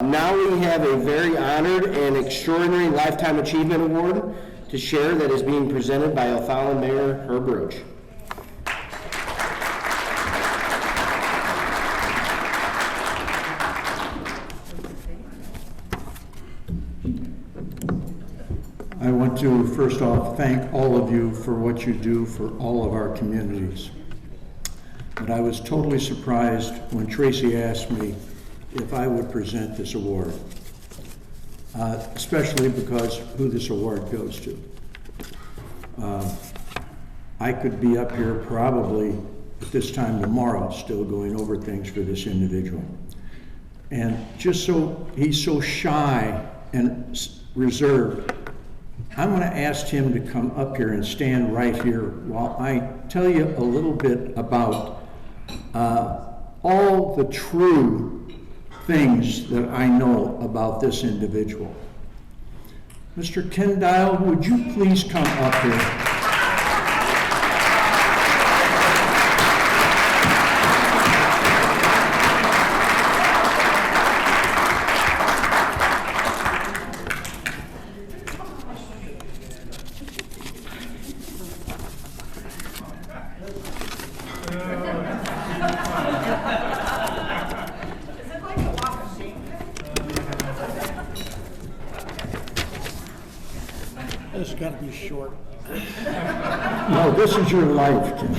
Now we have a very honored and extraordinary Lifetime Achievement Award to share that is being presented by O'Fallon Mayor Herb Roach. I want to first off thank all of you for what you do for all of our communities. But I was totally surprised when Tracy asked me if I would present this award, especially because who this award goes to. I could be up here probably at this time tomorrow still going over things for this individual. And just so he's so shy and reserved, I'm going to ask him to come up here and stand right here while I tell you a little bit about all the true things that I know about this individual. Mr. Ken Diel, would you please come up here? This has got to be short. No, this is your life, Ken.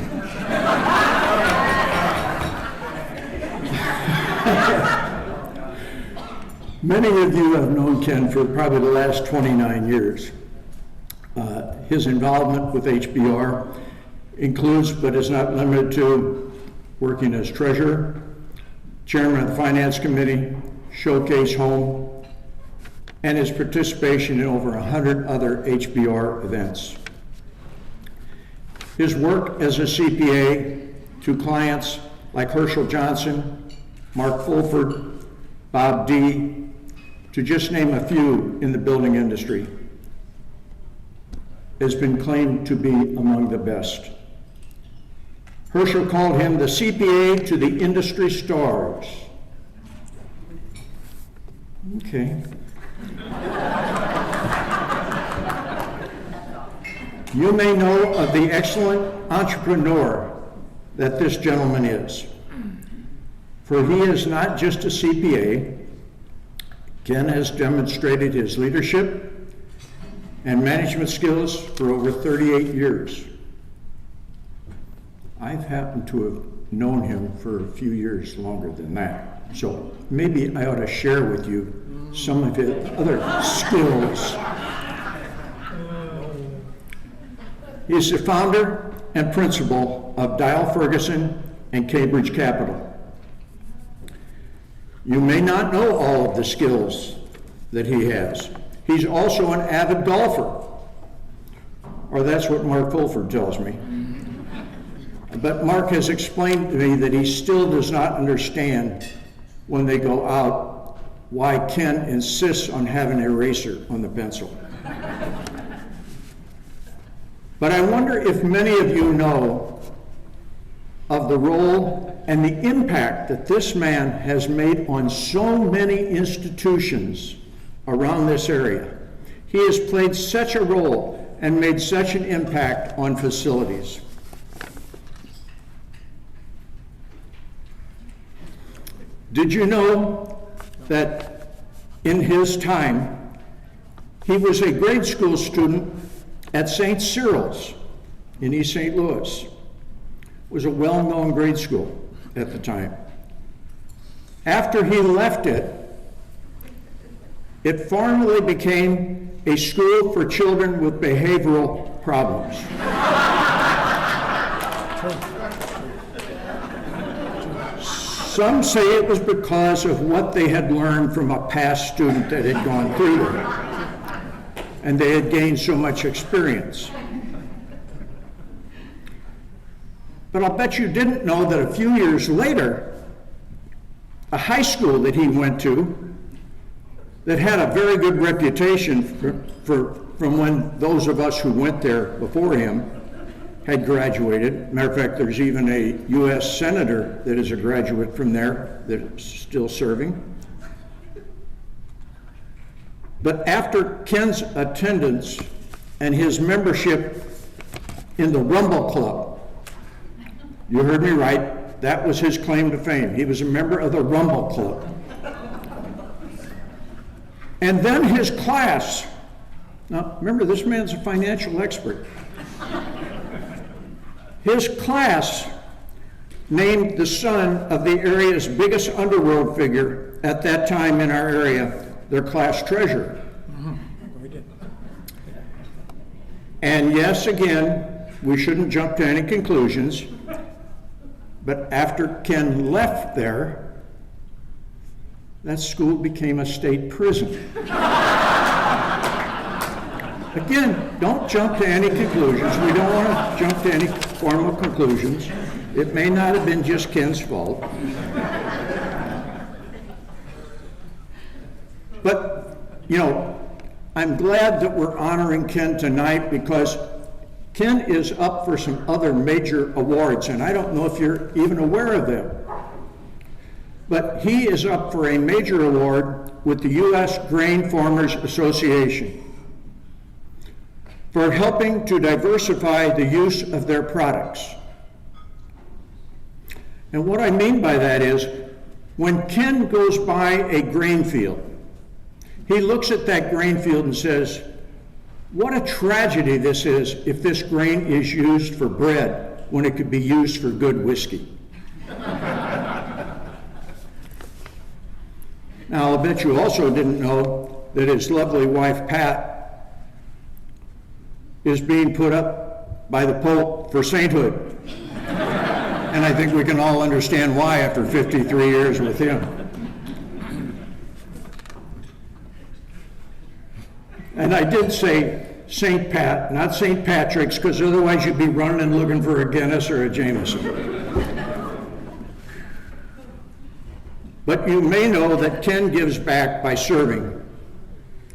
Many of you have known Ken for probably the last 29 years. His involvement with HBR includes, but is not limited to, working as treasurer, chairman of the finance committee, showcase home, and his participation in over 100 other HBR events. His work as a CPA to clients like Herschel Johnson, Mark Fulford, Bob D., to just name a few in the building industry, has been claimed to be among the best. Herschel called him the CPA to the industry stars. Okay. You may know of the excellent entrepreneur that this gentleman is. For he is not just a CPA. Ken has demonstrated his leadership and management skills for over 38 years. I've happened to have known him for a few years longer than that. So maybe I ought to share with you some of his other skills. He's the founder and principal of Diel Ferguson and Cambridge Capital. You may not know all of the skills that he has. He's also an avid golfer, or that's what Mark Fulford tells me. But Mark has explained to me that he still does not understand when they go out why Ken insists on having an eraser on the pencil. But I wonder if many of you know of the role and the impact that this man has made on so many institutions around this area. He has played such a role and made such an impact on facilities. Did you know that in his time, he was a grade school student at St. Cyril's in East St. Louis? It was a well-known grade school at the time. After he left it, it formally became a school for children with behavioral problems. Some say it was because of what they had learned from a past student that had gone through there, and they had gained so much experience. But I'll bet you didn't know that a few years later, a high school that he went to that had a very good reputation from when those of us who went there before him had graduated. Matter of fact, there's even a U.S. senator that is a graduate from there that is still serving. But after Ken's attendance and his membership in the Rumble Club, you heard me right, that was his claim to fame. He was a member of the Rumble Club. And then his class, now remember, this man's a financial expert. His class named the son of the area's biggest underworld figure at that time in our area their class treasurer. And yes, again, we shouldn't jump to any conclusions, but after Ken left there, that school became a state prison. Again, don't jump to any conclusions. We don't want to jump to any formal conclusions. It may not have been just Ken's fault. But, you know, I'm glad that we're honoring Ken tonight because Ken is up for some other major awards, and I don't know if you're even aware of them. But he is up for a major award with the U.S. Grain Farmers Association for helping to diversify the use of their products. And what I mean by that is, when Ken goes by a grain field, he looks at that grain field and says, what a tragedy this is if this grain is used for bread when it could be used for good whiskey. Now, I'll bet you also didn't know that his lovely wife, Pat, is being put up by the Pope for sainthood. And I think we can all understand why after 53 years with him. And I did say St. Pat, not St. Patrick's, because otherwise you'd be running and looking for a Guinness or a Jameson. But you may know that Ken gives back by serving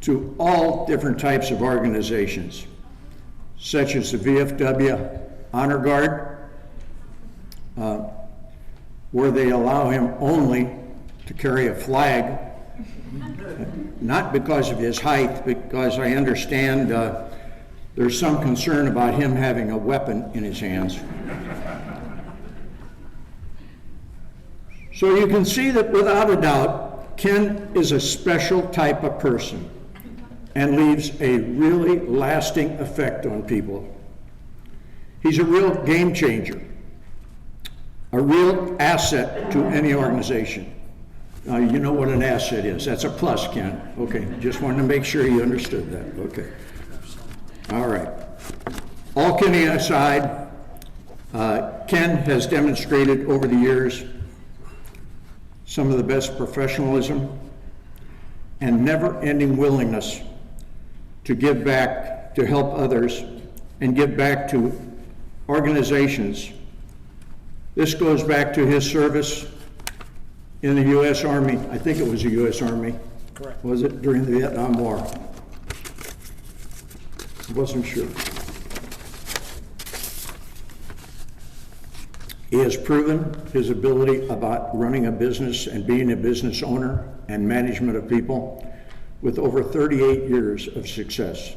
to all different types of organizations, such as the VFW Honor Guard, where they allow him only to carry a flag, not because of his height, because I understand there's some concern about him having a weapon in his hands. So you can see that without a doubt, Ken is a special type of person and leaves a really lasting effect on people. He's a real game changer, a real asset to any organization. You know what an asset is. That's a plus, Ken. Okay, just wanted to make sure you understood that. Okay. All right. All kidding aside, Ken has demonstrated over the years some of the best professionalism and never-ending willingness to give back, to help others, and give back to organizations. This goes back to his service in the U.S. Army. I think it was the U.S. Army. Correct. Was it during the Vietnam War? I wasn't sure. He has proven his ability about running a business and being a business owner and management of people with over 38 years of success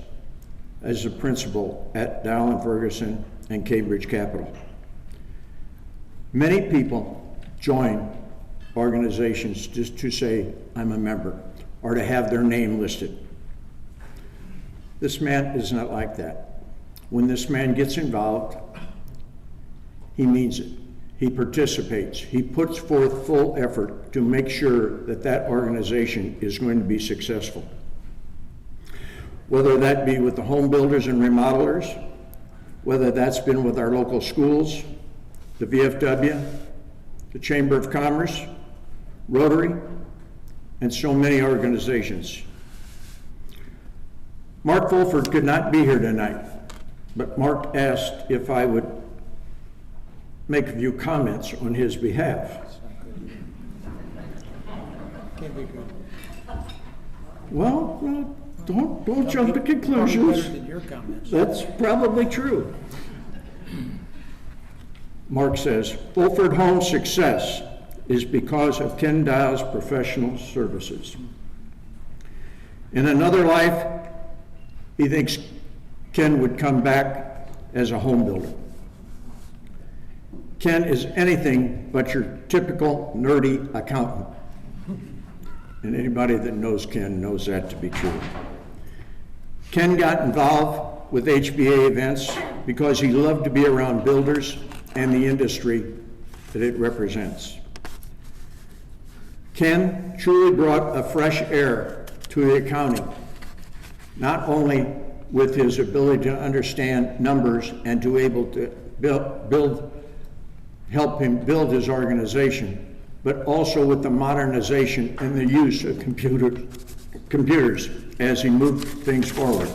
as a principal at Diel & Ferguson and Cambridge Capital. Many people join organizations just to say, I'm a member, or to have their name listed. This man is not like that. When this man gets involved, he means it. He participates. He puts forth full effort to make sure that that organization is going to be successful. Whether that be with the home builders and remodelers, whether that's been with our local schools, the VFW, the Chamber of Commerce, Rotary, and so many organizations. Mark Fulford could not be here tonight, but Mark asked if I would make a few comments on his behalf. Can't be good. Well, don't jump to Probably conclusions. better than your comments. That's probably true. Mark says, Fulford Home's success is because of Ken Diel's professional services. In another life, he thinks Ken would come back as a home builder. Ken is anything but your typical nerdy accountant. And anybody that knows Ken knows that to be true. Ken got involved with HBA events because he loved to be around builders and the industry that it represents. Ken truly brought a fresh air to the accounting, not only with his ability to understand numbers and to able to help him build his organization, but also with the modernization and the use of computers as he moved things forward.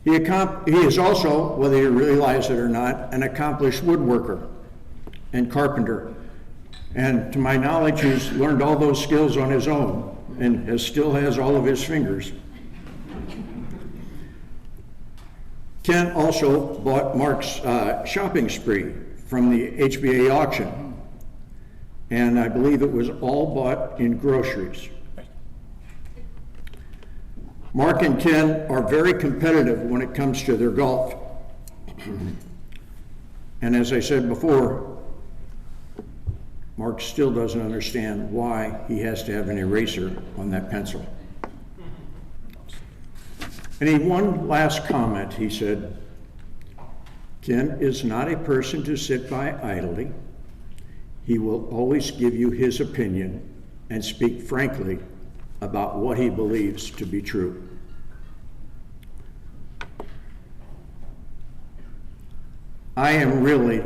He is also, whether you realize it or not, an accomplished woodworker and carpenter. And to my knowledge, he's learned all those skills on his own and still has all of his fingers. Ken also bought Mark's shopping spree from the HBA auction. And I believe it was all bought in groceries. Mark and Ken are very competitive when it comes to their golf. And as I said before, Mark still doesn't understand why he has to have an eraser on that pencil. And he one last comment, he said, Ken is not a person to sit by idly. He will always give you his opinion and speak frankly about what he believes to be true. I am really,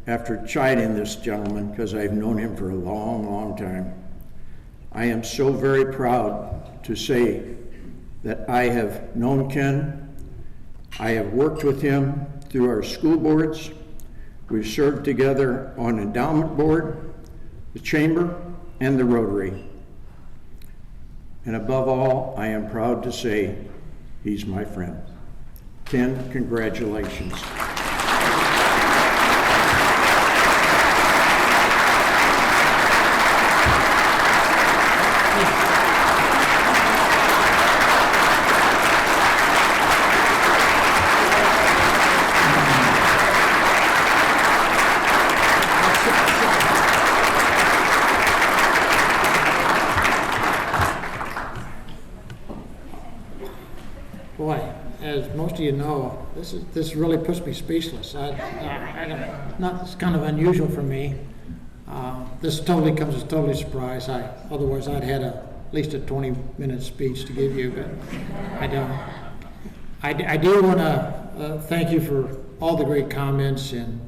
after chiding this gentleman, because I've known him for a long, long time, I am so very proud to say that I have known Ken. I have worked with him through our school boards. We've served together on endowment board, the chamber, and the Rotary. And above all, I am proud to say he's my friend. Ken, congratulations. Boy, as most of you know, this really puts me speechless. It's kind of unusual for me. This totally comes as totally surprise. Otherwise I'd had at least a 20-minute speech to give you, but I don't. I do want to thank you for all the great comments, and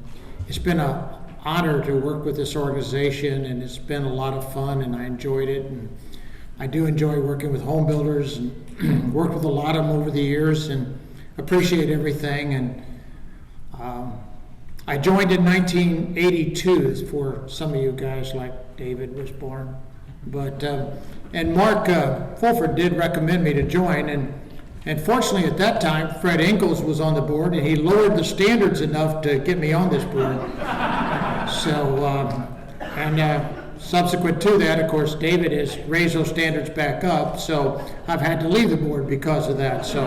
it's been an honor to work with this organization, and it's been a lot of fun, and I enjoyed it. And I do enjoy working with home builders and worked with a lot of them over the years and appreciate everything. And I joined in 1982 for some of you guys, like David was born. But and Mark Fulford did recommend me to join, and fortunately at that time Fred Ingalls was on the board, and he lowered the standards enough to get me on this board. So subsequent to that, of course, David has raised those standards back up, so I've had to leave the board because of that. So,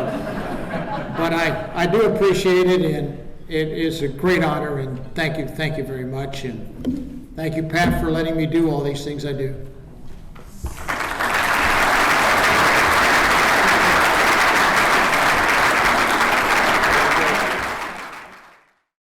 but I do appreciate it, and it is a great honor, and thank you very much, and thank you, Pat, for letting me do all these things I do.